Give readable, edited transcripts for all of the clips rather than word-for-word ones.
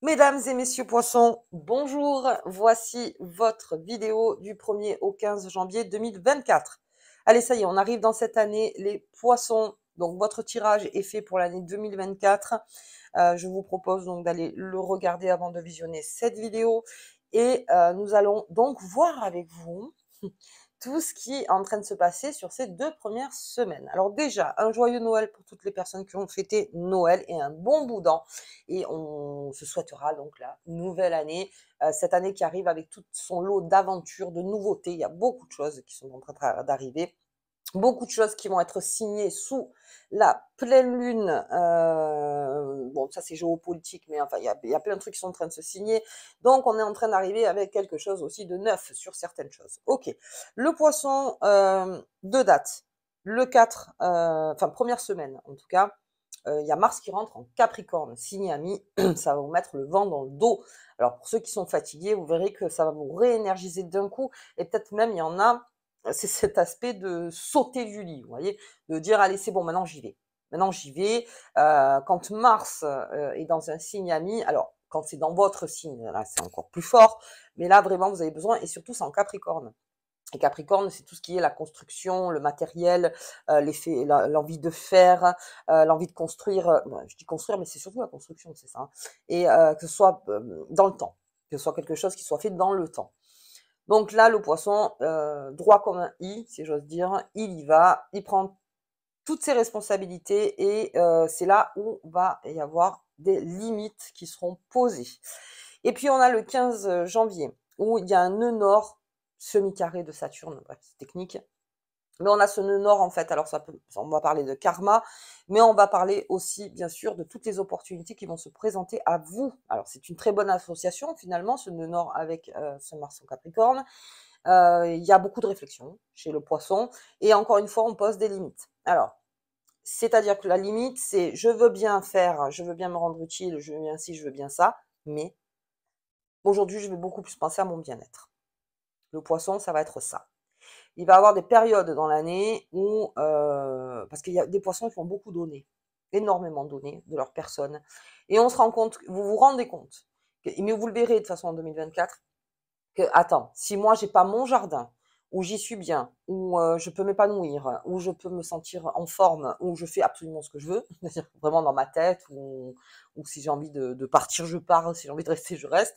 Mesdames et messieurs poissons, bonjour. Voici votre vidéo du 1er au 15 janvier 2024. Allez, ça y est, on arrive dans cette année, les poissons. Donc, votre tirage est fait pour l'année 2024. Je vous propose donc d'aller le regarder avant de visionner cette vidéo. Et nous allons donc voir avec vous tout ce qui est en train de se passer sur ces 2 premières semaines. Alors déjà, un joyeux Noël pour toutes les personnes qui ont fêté Noël et un bon boudin. Et on se souhaitera donc la nouvelle année, cette année qui arrive avec tout son lot d'aventures, de nouveautés. Il y a beaucoup de choses qui sont en train d'arriver. Beaucoup de choses qui vont être signées sous la pleine lune. Bon, ça c'est géopolitique, mais enfin, il y a plein de trucs qui sont en train de se signer. Donc, on est en train d'arriver avec quelque chose aussi de neuf sur certaines choses. Ok. Le poisson, deux dates. Le 4, enfin, première semaine en tout cas, il y a Mars qui rentre en Capricorne, signe ami. Ça va vous mettre le vent dans le dos. Alors, pour ceux qui sont fatigués, vous verrez que ça va vous réénergiser d'un coup. Et peut-être même, il y en a, c'est cet aspect de sauter du lit, vous voyez, de dire allez c'est bon, maintenant j'y vais. Maintenant j'y vais. Quand Mars est dans un signe ami, alors quand c'est dans votre signe, là c'est encore plus fort, mais là vraiment vous avez besoin, et surtout c'est en Capricorne. Et Capricorne, c'est tout ce qui est la construction, le matériel, l'envie de faire, l'envie de construire. Je dis construire, mais c'est surtout la construction, c'est ça. Hein. Et que ce soit dans le temps, que ce soit quelque chose qui soit fait dans le temps. Donc là, le poisson, droit comme un i, si j'ose dire, il y va, il prend toutes ses responsabilités et c'est là où va y avoir des limites qui seront posées. Et puis on a le 15 janvier où il y a un nœud nord semi-carré de Saturne, bref, c'est technique, mais on a ce nœud nord en fait, alors on va parler de karma, mais on va parler aussi bien sûr de toutes les opportunités qui vont se présenter à vous. Alors c'est une très bonne association finalement, ce nœud nord avec ce Mars en Capricorne. Il y a beaucoup de réflexion chez le poisson, et encore une fois, on pose des limites. Alors, c'est-à-dire que la limite, c'est je veux bien faire, je veux bien me rendre utile, je veux bien ci, je veux bien ça, mais aujourd'hui, je vais beaucoup plus penser à mon bien-être. Le poisson, ça va être ça. Il va y avoir des périodes dans l'année où, parce qu'il y a des poissons qui vont beaucoup donner, énormément donner de leur personne. Et on se rend compte, vous vous rendez compte, mais vous le verrez de toute façon en 2024, que, attends, si moi j'ai pas mon jardin, où j'y suis bien, où je peux m'épanouir, où je peux me sentir en forme, où je fais absolument ce que je veux, c'est-à-dire vraiment dans ma tête, ou si j'ai envie de partir, je pars, si j'ai envie de rester, je reste.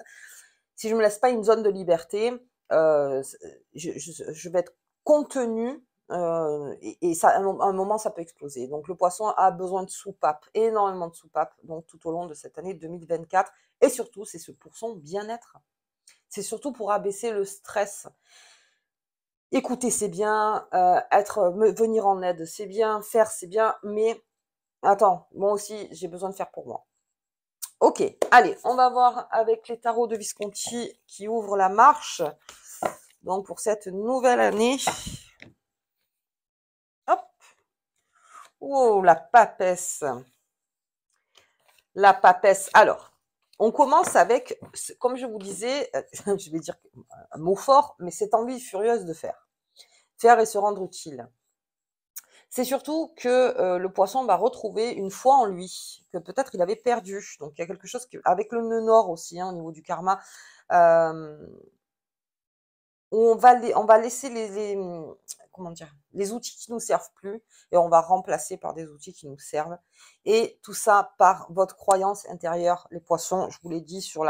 Si je me laisse pas une zone de liberté, je vais être contenue, et ça, à un moment, ça peut exploser. Donc le poisson a besoin de soupapes, énormément de soupapes, donc tout au long de cette année 2024, et surtout, c'est pour son bien-être. C'est surtout pour abaisser le stress. Écouter, c'est bien, venir en aide, c'est bien, faire, c'est bien, mais attends, moi aussi, j'ai besoin de faire pour moi. Ok, allez, on va voir avec les tarots de Visconti qui ouvrent la marche. Donc pour cette nouvelle année. Hop. Oh, la papesse. La papesse. Alors, on commence avec, comme je vous disais, je vais dire un mot fort, mais cette envie furieuse de faire. Faire et se rendre utile. C'est surtout que le poisson va retrouver une foi en lui, que peut-être il avait perdu. Donc il y a quelque chose avec le nœud nord aussi, hein, au niveau du karma, euh, où on va laisser comment dire, les outils qui nous servent plus, et on va remplacer par des outils qui nous servent. Et tout ça par votre croyance intérieure, les poissons. Je vous l'ai dit sur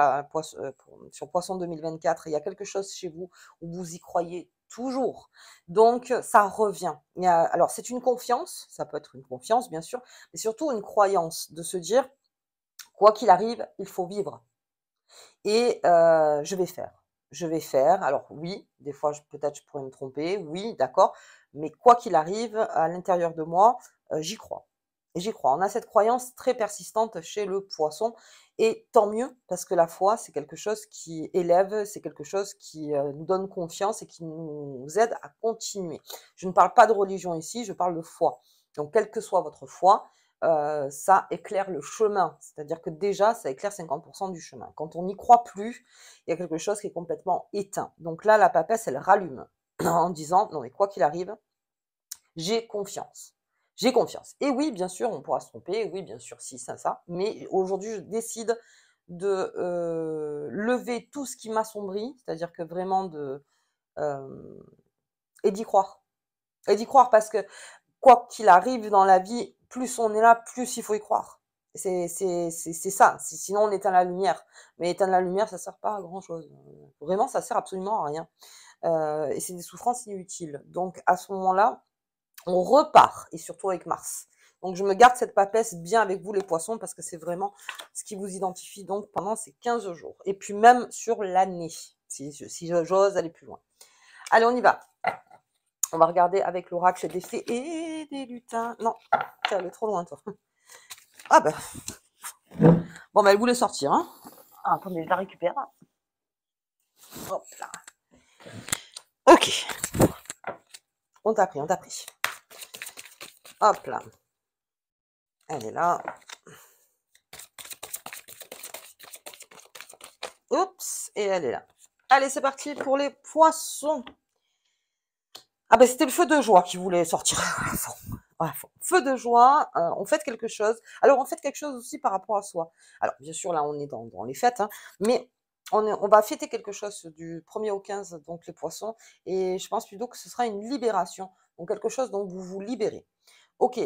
sur Poisson 2024, il y a quelque chose chez vous où vous y croyez toujours. Donc ça revient. Alors c'est une confiance, ça peut être une confiance bien sûr, mais surtout une croyance de se dire quoi qu'il arrive, il faut vivre. Et je vais faire. Je vais faire. Alors oui, des fois, peut-être je pourrais me tromper, oui, d'accord, mais quoi qu'il arrive, à l'intérieur de moi, j'y crois. Et j'y crois. On a cette croyance très persistante chez le poisson, et tant mieux, parce que la foi, c'est quelque chose qui élève, c'est quelque chose qui nous donne confiance et qui nous aide à continuer. Je ne parle pas de religion ici, je parle de foi. Donc, quelle que soit votre foi, ça éclaire le chemin. C'est-à-dire que déjà, ça éclaire 50% du chemin. Quand on n'y croit plus, il y a quelque chose qui est complètement éteint. Donc là, la papesse, elle rallume en disant, non mais quoi qu'il arrive, j'ai confiance. J'ai confiance. Et oui, bien sûr, on pourra se tromper. Oui, bien sûr, si, ça, mais aujourd'hui, je décide de lever tout ce qui m'assombrit, c'est-à-dire que vraiment et d'y croire. Et d'y croire parce que quoi qu'il arrive dans la vie, plus on est là, plus il faut y croire. C'est ça. Sinon, on éteint la lumière. Mais éteindre la lumière, ça sert pas à grand-chose. Vraiment, ça sert absolument à rien. Et c'est des souffrances inutiles. Donc, à ce moment-là, on repart, et surtout avec Mars. Donc, je me garde cette papesse bien avec vous, les poissons, parce que c'est vraiment ce qui vous identifie donc pendant ces 15 jours. Et puis même sur l'année, si j'ose aller plus loin. Allez, on y va. On va regarder avec l'oracle des fées et des lutins. Non, t'es allé trop loin, toi. Ah ben. Bon, ben, elle voulait sortir, hein. Ah, attendez, je la récupère. Hop là. Ok. On t'a pris, on t'a pris. Hop là. Elle est là. Oups, et elle est là. Allez, c'est parti pour les poissons. Ah ben, c'était le feu de joie qui voulait sortir. Feu de joie, on fait quelque chose. Alors, on fait quelque chose aussi par rapport à soi. Alors, bien sûr, là, on est dans les fêtes, hein, mais on va fêter quelque chose du 1er au 15, donc les poissons, et je pense plutôt que ce sera une libération, donc quelque chose dont vous vous libérez. Ok,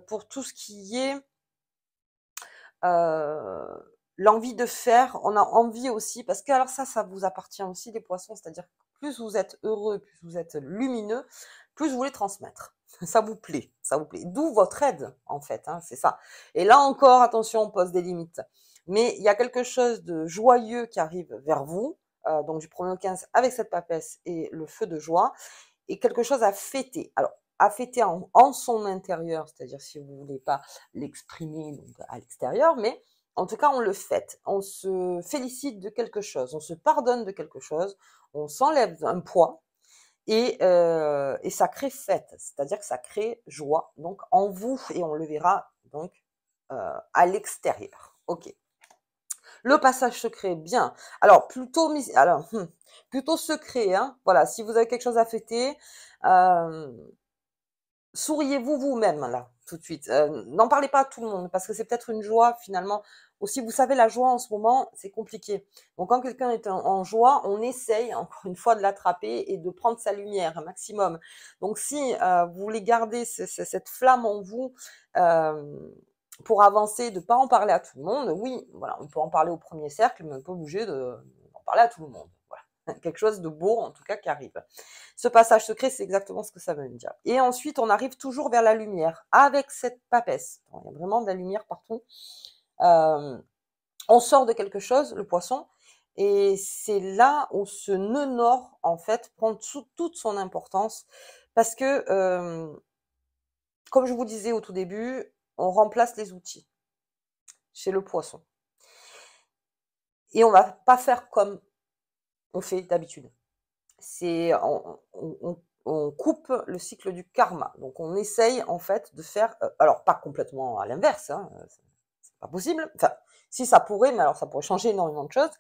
pour tout ce qui est l'envie de faire, on a envie aussi, parce que alors ça vous appartient aussi les poissons, c'est-à-dire que plus vous êtes heureux, plus vous êtes lumineux, plus vous voulez transmettre. Ça vous plaît, ça vous plaît. D'où votre aide, en fait, hein, c'est ça. Et là encore, attention, on pose des limites. Mais il y a quelque chose de joyeux qui arrive vers vous, donc du 1er au 15 avec cette papesse et le feu de joie, et quelque chose à fêter. Alors, à fêter en son intérieur, c'est-à-dire si vous voulez pas l'exprimer donc à l'extérieur, mais en tout cas, on le fête. On se félicite de quelque chose, on se pardonne de quelque chose, on s'enlève un poids et ça crée fête, c'est-à-dire que ça crée joie donc en vous et on le verra donc à l'extérieur. Ok. Le passage secret, bien. Alors plutôt secret, hein. Voilà, si vous avez quelque chose à fêter, souriez-vous vous-même là, tout de suite. N'en parlez pas à tout le monde parce que c'est peut-être une joie finalement. Aussi, vous savez, la joie en ce moment, c'est compliqué. Donc, quand quelqu'un est en joie, on essaye encore une fois de l'attraper et de prendre sa lumière un maximum. Donc, si vous voulez garder cette flamme en vous pour avancer, de ne pas en parler à tout le monde, oui, voilà, on peut en parler au premier cercle, mais on n'est pas obligé d'en parler à tout le monde. Voilà. Quelque chose de beau, en tout cas, qui arrive. Ce passage secret, c'est exactement ce que ça veut dire. Et ensuite, on arrive toujours vers la lumière, avec cette papesse. Il y a vraiment de la lumière partout. On sort de quelque chose, le poisson, et c'est là où ce nœud nord, en fait, prend toute son importance, parce que, comme je vous disais au tout début, on remplace les outils chez le poisson. Et on va pas faire comme on fait d'habitude. C'est on coupe le cycle du karma. Donc on essaye en fait de faire, alors pas complètement à l'inverse, hein, c'est pas possible. Enfin, si ça pourrait, mais alors ça pourrait changer énormément de choses.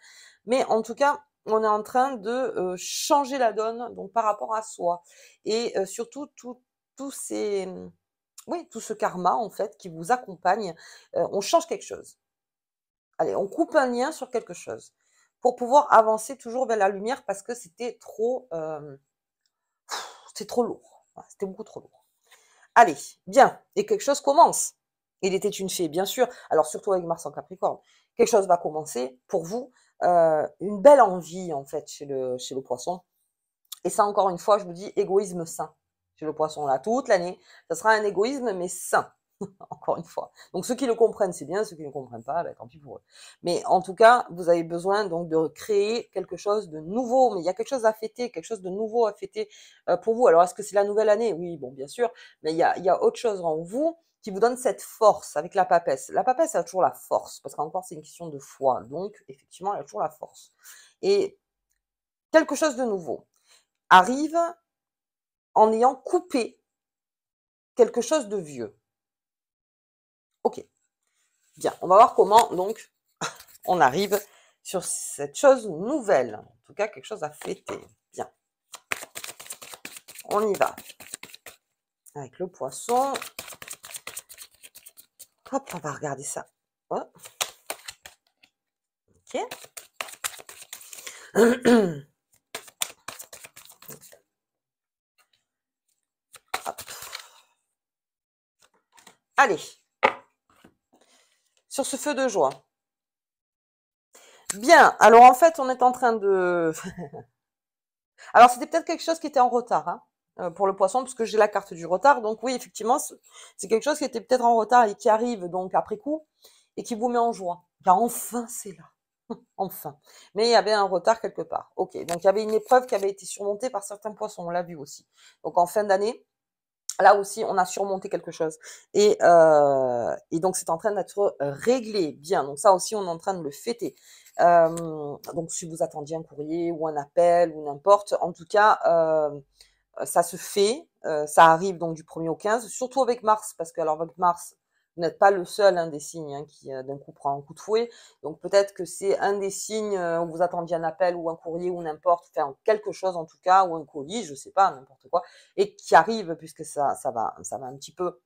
Mais en tout cas, on est en train de changer la donne donc par rapport à soi et surtout tout ce karma en fait qui vous accompagne. On change quelque chose. Allez, on coupe un lien sur quelque chose pour pouvoir avancer toujours vers la lumière parce que c'était trop lourd. Voilà, c'était beaucoup trop lourd. Allez, bien, et quelque chose commence. Il était une fée, bien sûr. Alors surtout avec Mars en Capricorne. Quelque chose va commencer pour vous. Une belle envie en fait chez le poisson. Et ça encore une fois, je vous dis égoïsme sain chez le poisson là toute l'année. Ça sera un égoïsme mais sain. Encore une fois. Donc ceux qui le comprennent, c'est bien, ceux qui ne le comprennent pas, ben, tant pis pour eux. Mais en tout cas, vous avez besoin donc de créer quelque chose de nouveau, mais il y a quelque chose à fêter, quelque chose de nouveau à fêter pour vous. Alors est-ce que c'est la nouvelle année? Oui, bon, bien sûr, mais il y a autre chose en vous qui vous donne cette force avec la papesse. La papesse a toujours la force, parce qu'encore c'est une question de foi, donc effectivement elle a toujours la force. Et quelque chose de nouveau arrive en ayant coupé quelque chose de vieux. Ok. Bien, on va voir comment donc on arrive sur cette chose nouvelle. En tout cas, quelque chose à fêter. Bien. On y va. Avec le poisson. Hop, on va regarder ça. Hop. Ok. Hop. Allez, sur ce feu de joie. Bien, alors en fait, on est en train de... Alors, c'était peut-être quelque chose qui était en retard, hein, pour le poisson, parce que j'ai la carte du retard. Donc oui, effectivement, c'est quelque chose qui était peut-être en retard et qui arrive donc après coup et qui vous met en joie. Car enfin, c'est là. Enfin. Mais il y avait un retard quelque part. Ok, donc il y avait une épreuve qui avait été surmontée par certains poissons, on l'a vu aussi. Donc en fin d'année, là aussi, on a surmonté quelque chose. Et donc, c'est en train d'être réglé. Bien, donc ça aussi, on est en train de le fêter. Donc, si vous attendiez un courrier ou un appel ou n'importe, en tout cas, ça se fait. Ça arrive donc du 1er au 15, surtout avec Mars, parce que alors avec Mars, vous n'êtes pas le seul des signes qui d'un coup prend un coup de fouet. Donc peut-être que c'est un des signes où vous attendiez un appel ou un courrier ou n'importe, enfin quelque chose en tout cas, ou un colis, je sais pas, n'importe quoi, et qui arrive puisque ça va un petit peu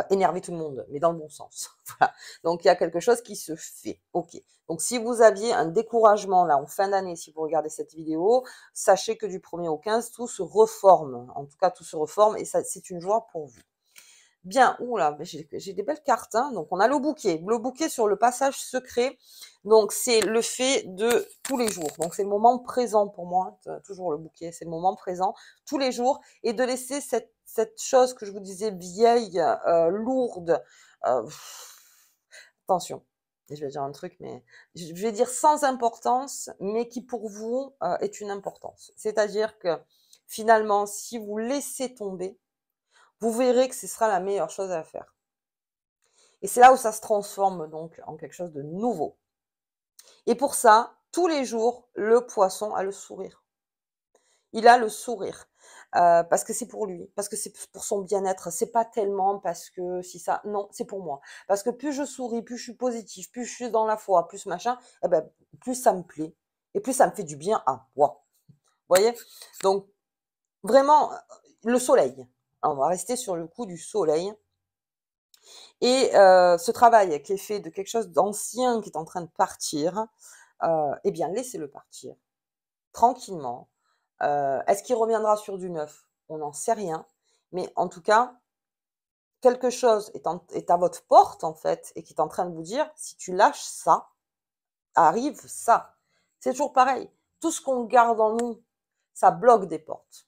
énerver tout le monde, mais dans le bon sens. Voilà. Donc il y a quelque chose qui se fait. Ok. Donc si vous aviez un découragement là en fin d'année, si vous regardez cette vidéo, sachez que du 1er au 15, tout se reforme. En tout cas, tout se reforme et ça, c'est une joie pour vous. Bien, oula, j'ai des belles cartes, hein. Donc on a le bouquet. Le bouquet sur le passage secret. Donc c'est le fait de tous les jours. Donc c'est le moment présent pour moi, toujours le bouquet, c'est le moment présent, tous les jours, et de laisser cette chose que je vous disais vieille, lourde. euh, Attention, je vais dire un truc, mais je vais dire sans importance, mais qui pour vous est une importance. C'est-à-dire que finalement, si vous laissez tomber, vous verrez que ce sera la meilleure chose à faire. Et c'est là où ça se transforme donc en quelque chose de nouveau. Et pour ça, tous les jours, le poisson a le sourire. Il a le sourire. Parce que c'est pour lui, parce que c'est pour son bien-être. C'est pas tellement parce que si ça, non, c'est pour moi. Parce que plus je souris, plus je suis positif, plus je suis dans la foi, plus machin, eh ben, plus ça me plaît et plus ça me fait du bien à moi. Vous voyez? Donc vraiment, le soleil. On va rester sur le coup du soleil. Et ce travail qui est fait de quelque chose d'ancien qui est en train de partir, eh bien, laissez-le partir tranquillement. Est-ce qu'il reviendra sur du neuf? On n'en sait rien. Mais en tout cas, quelque chose est à votre porte, en fait, et qui est en train de vous dire, si tu lâches ça, arrive ça. C'est toujours pareil. Tout ce qu'on garde en nous, ça bloque des portes.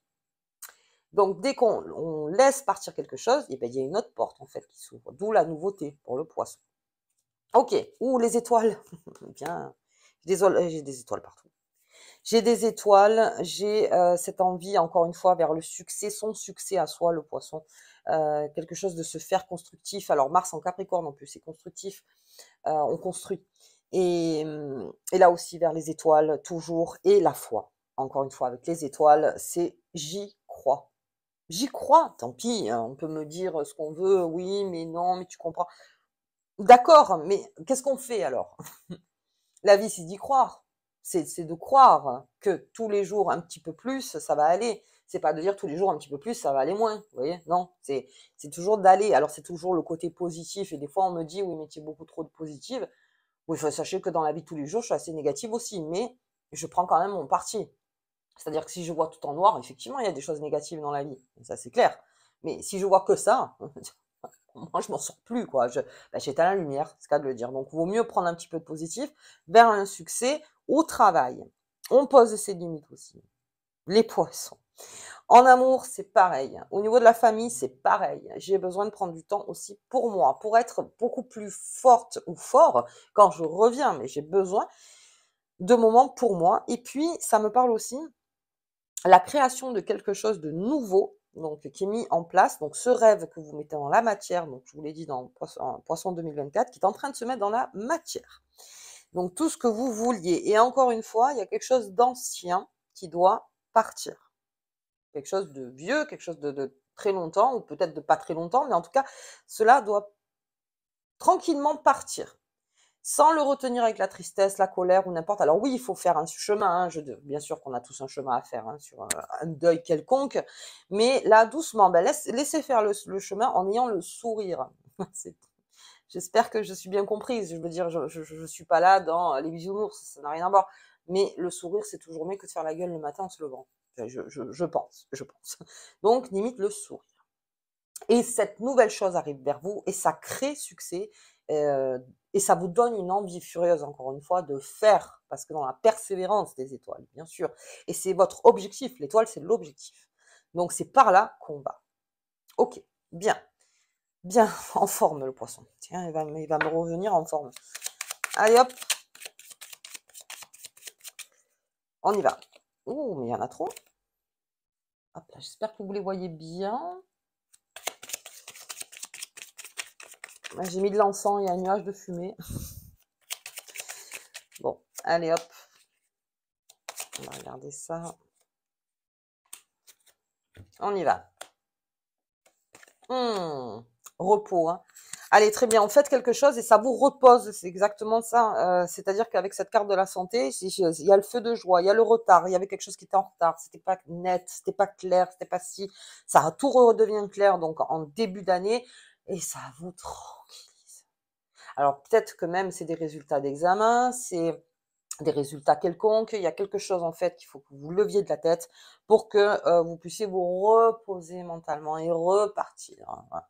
Donc, dès qu'on laisse partir quelque chose, eh bien, il y a une autre porte, en fait, qui s'ouvre. D'où la nouveauté pour le poisson. Ok. Ouh, les étoiles. Bien. J'ai des étoiles partout. J'ai des étoiles, j'ai cette envie, encore une fois, vers le succès, son succès à soi, le poisson. Quelque chose de se faire constructif. Alors, Mars en Capricorne, en plus, c'est constructif. On construit. Et là aussi, vers les étoiles, toujours. Et la foi. Encore une fois, avec les étoiles, c'est j'y crois. J'y crois, tant pis, hein, on peut me dire ce qu'on veut, oui, mais non, mais tu comprends. D'accord, mais qu'est-ce qu'on fait alors? La vie, c'est d'y croire. C'est de croire que tous les jours un petit peu plus, ça va aller. C'est pas de dire tous les jours un petit peu plus, ça va aller moins. Vous voyez? Non, c'est toujours d'aller. Alors c'est toujours le côté positif. Et des fois on me dit oui, mais tu es beaucoup trop de positive. Oui, sachez que dans la vie de tous les jours, je suis assez négative aussi, mais je prends quand même mon parti. C'est-à-dire que si je vois tout en noir, effectivement, il y a des choses négatives dans la vie. Ça, c'est clair. Mais si je vois que ça, moi, je m'en sors plus, quoi. J'éteins la lumière, c'est le cas de le dire. Donc, il vaut mieux prendre un petit peu de positif vers un succès au travail. On pose ses limites aussi. Les poissons. En amour, c'est pareil. Au niveau de la famille, c'est pareil. J'ai besoin de prendre du temps aussi pour moi, pour être beaucoup plus forte ou fort quand je reviens. Mais j'ai besoin de moments pour moi. Et puis, ça me parle aussi la création de quelque chose de nouveau, donc qui est mis en place, donc ce rêve que vous mettez dans la matière, donc je vous l'ai dit dans Poisson 2024, qui est en train de se mettre dans la matière. Donc tout ce que vous vouliez. Et encore une fois, il y a quelque chose d'ancien qui doit partir. Quelque chose de vieux, quelque chose de très longtemps, ou peut-être de pas très longtemps, mais en tout cas, cela doit tranquillement partir. Sans le retenir avec la tristesse, la colère ou n'importe. Alors oui, il faut faire un chemin, hein, bien sûr qu'on a tous un chemin à faire hein, sur un deuil quelconque, mais là, doucement, laissez faire le chemin en ayant le sourire. J'espère que je suis bien comprise. Je veux dire, je suis pas là dans les bisounours, ça n'a rien à voir. Mais le sourire, c'est toujours mieux que de faire la gueule le matin en se levant. Enfin, je pense, je pense. Donc, limite le sourire. Et cette nouvelle chose arrive vers vous et ça crée succès, et ça vous donne une envie furieuse, encore une fois, de faire, parce que dans la persévérance des étoiles, bien sûr, et c'est votre objectif, l'étoile, c'est l'objectif. Donc c'est par là qu'on va. Ok, bien, bien, en forme le poisson. Tiens, il va me revenir en forme. Allez hop, on y va. Ouh, mais il y en a trop. Hop là, j'espère que vous les voyez bien. J'ai mis de l'encens, il y a un nuage de fumée. Bon, allez hop. On va regarder ça. On y va. Repos. Hein. Allez, très bien. On fait quelque chose et ça vous repose. C'est exactement ça. C'est-à-dire qu'avec cette carte de la santé, il y a le feu de joie, il y a le retard, il y avait quelque chose qui était en retard, c'était pas net, c'était pas clair, c'était pas si. Ça tout redevient clair donc en début d'année et ça vous tranquillise. Alors peut-être que même c'est des résultats d'examen, c'est des résultats quelconques, il y a quelque chose en fait qu'il faut que vous leviez de la tête pour que vous puissiez vous reposer mentalement et repartir. Hein, voilà.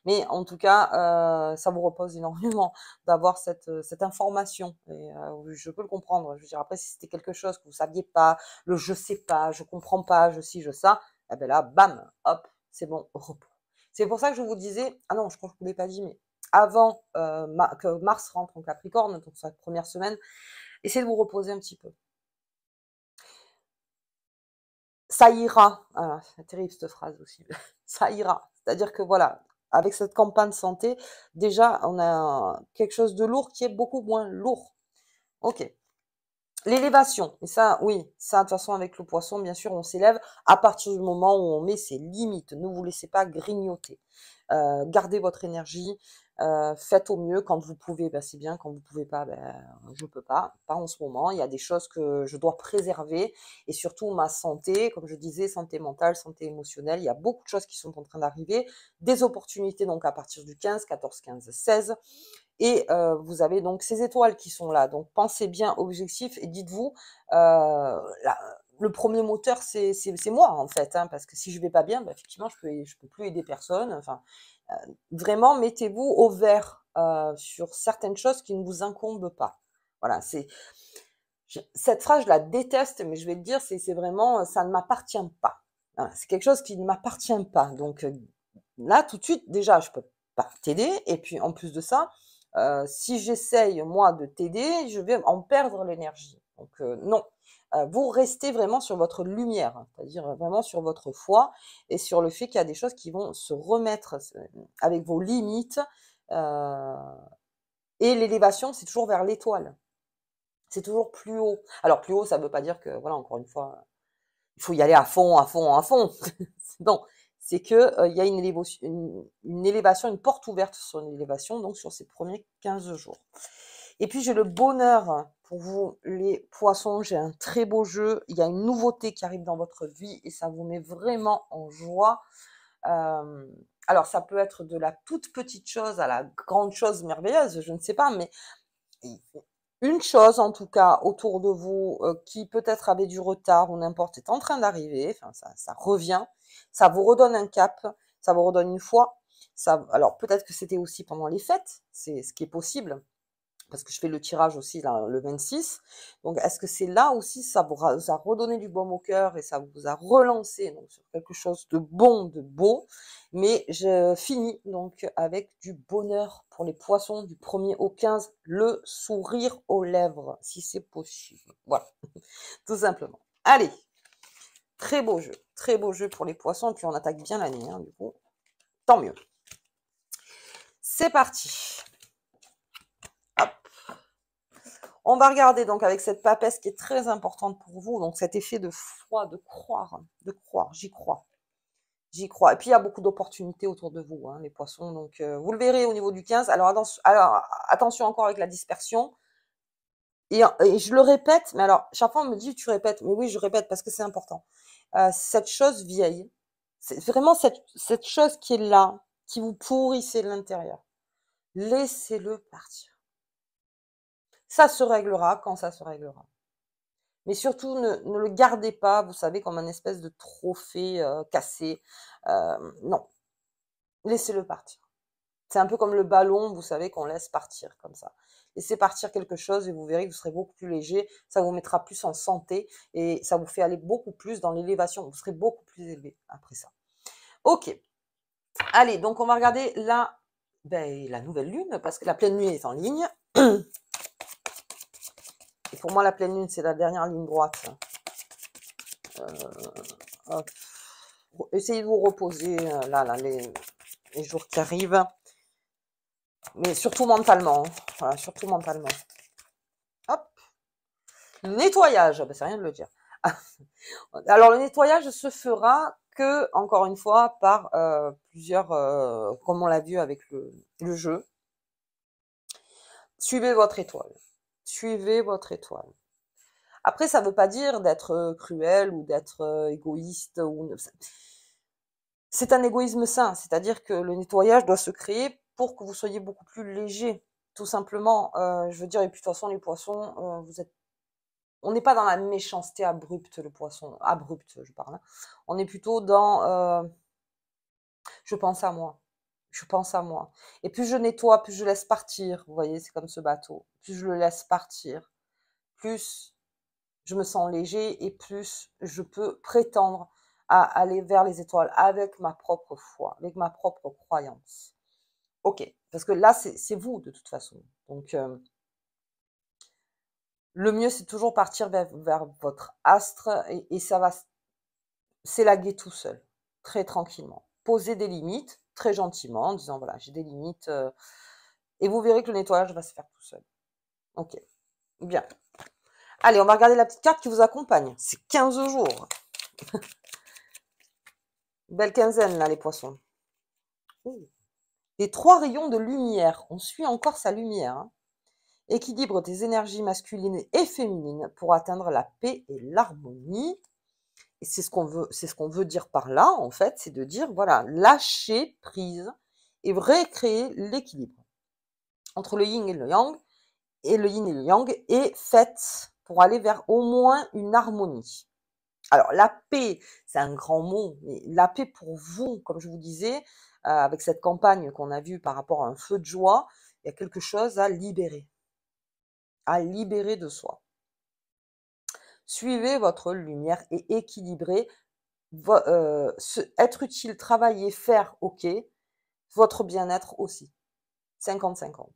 Mais en tout cas, ça vous repose énormément d'avoir cette information. Et je peux le comprendre. Je veux dire, après, si c'était quelque chose que vous saviez pas, le je sais pas, je comprends pas, je ci, je ça, eh ben là, bam, hop, c'est bon, repos. C'est pour ça que je vous disais, ah non, je crois que je ne vous l'ai pas dit, mais avant que Mars rentre en Capricorne, donc sa première semaine, essayez de vous reposer un petit peu. Ça ira. Ah, c'est terrible cette phrase aussi. Ça ira. C'est-à-dire que voilà, avec cette campagne santé, déjà, on a quelque chose de lourd qui est beaucoup moins lourd. Ok. L'élévation, et ça, oui, ça, de toute façon, avec le poisson, bien sûr, on s'élève à partir du moment où on met ses limites. Ne vous laissez pas grignoter. Gardez votre énergie, faites au mieux. Quand vous pouvez, ben, c'est bien. Quand vous pouvez pas, ben, je peux pas. Pas en ce moment. Il y a des choses que je dois préserver. Et surtout, ma santé, comme je disais, santé mentale, santé émotionnelle. Il y a beaucoup de choses qui sont en train d'arriver. Des opportunités, donc, à partir du 15, 14, 15, 16. Et vous avez donc ces étoiles qui sont là. Donc pensez bien objectif et dites-vous, le premier moteur, c'est moi en fait, hein, parce que si je vais pas bien, bah, effectivement, je peux plus aider personne. Enfin, vraiment, mettez-vous au vert sur certaines choses qui ne vous incombent pas. Voilà, cette phrase, je la déteste, mais je vais le dire, c'est vraiment, ça ne m'appartient pas. Voilà, c'est quelque chose qui ne m'appartient pas. Donc là, tout de suite, déjà, je peux pas t'aider. Et puis en plus de ça, si j'essaye, moi, de t'aider, je vais en perdre l'énergie. Donc, non. Vous restez vraiment sur votre lumière, hein, c'est-à-dire vraiment sur votre foi et sur le fait qu'il y a des choses qui vont se remettre avec vos limites. euh, et l'élévation, c'est toujours vers l'étoile. C'est toujours plus haut. Alors, plus haut, ça ne veut pas dire que, voilà, encore une fois, il faut y aller à fond, à fond, à fond. Non, c'est que il y a une élévation, une porte ouverte sur une élévation, donc sur ces premiers 15 jours. Et puis j'ai le bonheur pour vous, les poissons, j'ai un très beau jeu. Il y a une nouveauté qui arrive dans votre vie et ça vous met vraiment en joie. Alors ça peut être de la toute petite chose à la grande chose merveilleuse, je ne sais pas, mais une chose en tout cas autour de vous qui peut-être avait du retard ou n'importe est en train d'arriver, enfin ça revient, ça vous redonne un cap, ça vous redonne une foi. Ça, alors peut-être que c'était aussi pendant les fêtes, c'est ce qui est possible, parce que je fais le tirage aussi là, le 26. Donc est-ce que c'est là aussi ça vous a redonné du baume au cœur et ça vous a relancé donc, sur quelque chose de bon, de beau. Mais je finis donc avec du bonheur pour les poissons du 1er au 15, le sourire aux lèvres, si c'est possible. Voilà, tout simplement. Allez, très beau jeu pour les poissons, et puis on attaque bien l'année, hein, du coup, tant mieux. C'est parti. Hop. On va regarder donc avec cette papesse qui est très importante pour vous, donc cet effet de foi, de croire, j'y crois. J'y crois. Et puis, il y a beaucoup d'opportunités autour de vous, hein, les poissons. Donc, vous le verrez au niveau du 15. Alors, attention encore avec la dispersion. Et je le répète, mais alors, chaque fois, on me dit, tu répètes. Mais oui, je répète parce que c'est important. Cette chose vieille, c'est vraiment cette chose qui est là, qui vous pourrissait l'intérieur. Laissez-le partir. Ça se réglera quand ça se réglera. Mais surtout, ne le gardez pas, vous savez, comme un espèce de trophée cassé. Non, laissez-le partir. C'est un peu comme le ballon, vous savez, qu'on laisse partir comme ça. Laissez partir quelque chose et vous verrez que vous serez beaucoup plus léger, ça vous mettra plus en santé et ça vous fait aller beaucoup plus dans l'élévation. Vous serez beaucoup plus élevé après ça. Ok, allez, donc on va regarder la nouvelle lune, parce que la pleine lune est en ligne. Et pour moi, la pleine lune, c'est la dernière ligne droite. Hop. Essayez de vous reposer, les jours qui arrivent. Mais surtout mentalement. Voilà, surtout mentalement. Hop. Nettoyage. Ben, c'est rien de le dire. Alors, le nettoyage se fera que, encore une fois, par plusieurs, comme on l'a vu avec le jeu. Suivez votre étoile. Suivez votre étoile. Après, ça ne veut pas dire d'être cruel ou d'être égoïste. C'est un égoïsme sain, c'est-à-dire que le nettoyage doit se créer pour que vous soyez beaucoup plus léger, tout simplement. Je veux dire, et puis de toute façon, les poissons, on n'est pas dans la méchanceté abrupte, le poisson, abrupte, je parle. Hein. On est plutôt dans, je pense à moi. Je pense à moi. Et plus je nettoie, plus je laisse partir. Vous voyez, c'est comme ce bateau. Plus je le laisse partir, plus je me sens léger et plus je peux prétendre à aller vers les étoiles avec ma propre foi, avec ma propre croyance. Ok, parce que là, c'est vous de toute façon. Donc, le mieux, c'est toujours partir vers votre astre et ça va s'élaguer tout seul, très tranquillement. Posez des limites, très gentiment, en disant, voilà, j'ai des limites, et vous verrez que le nettoyage va se faire tout seul. Ok, bien. Allez, on va regarder la petite carte qui vous accompagne. C'est 15 jours. Belle quinzaine, là, les poissons. Ouh. Les 3 rayons de lumière. On suit encore sa lumière. Hein. Équilibre des énergies masculines et féminines pour atteindre la paix et l'harmonie. Et c'est ce qu'on veut dire par là, en fait, c'est de dire, voilà, lâcher prise et recréer l'équilibre entre le yin et le yang, et le yin et le yang, et faites pour aller vers au moins une harmonie. Alors, la paix, c'est un grand mot, mais la paix pour vous, comme je vous disais, avec cette campagne qu'on a vue par rapport à un feu de joie, il y a quelque chose à libérer de soi. Suivez votre lumière et équilibrez, être utile, travailler, faire, ok, votre bien-être aussi. 50-50.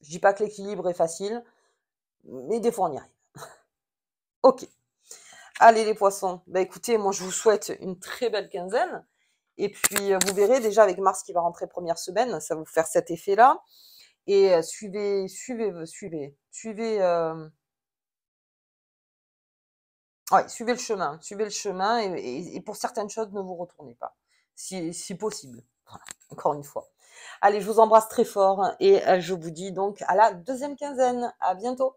Je dis pas que l'équilibre est facile, mais des fois on y arrive. Ok. Allez les poissons, bah écoutez, moi je vous souhaite une très belle quinzaine. Et puis vous verrez déjà avec Mars qui va rentrer première semaine, ça va vous faire cet effet-là. Et suivez le chemin et pour certaines choses ne vous retournez pas, si possible. Voilà, encore une fois. Allez, je vous embrasse très fort et je vous dis donc à la deuxième quinzaine. À bientôt.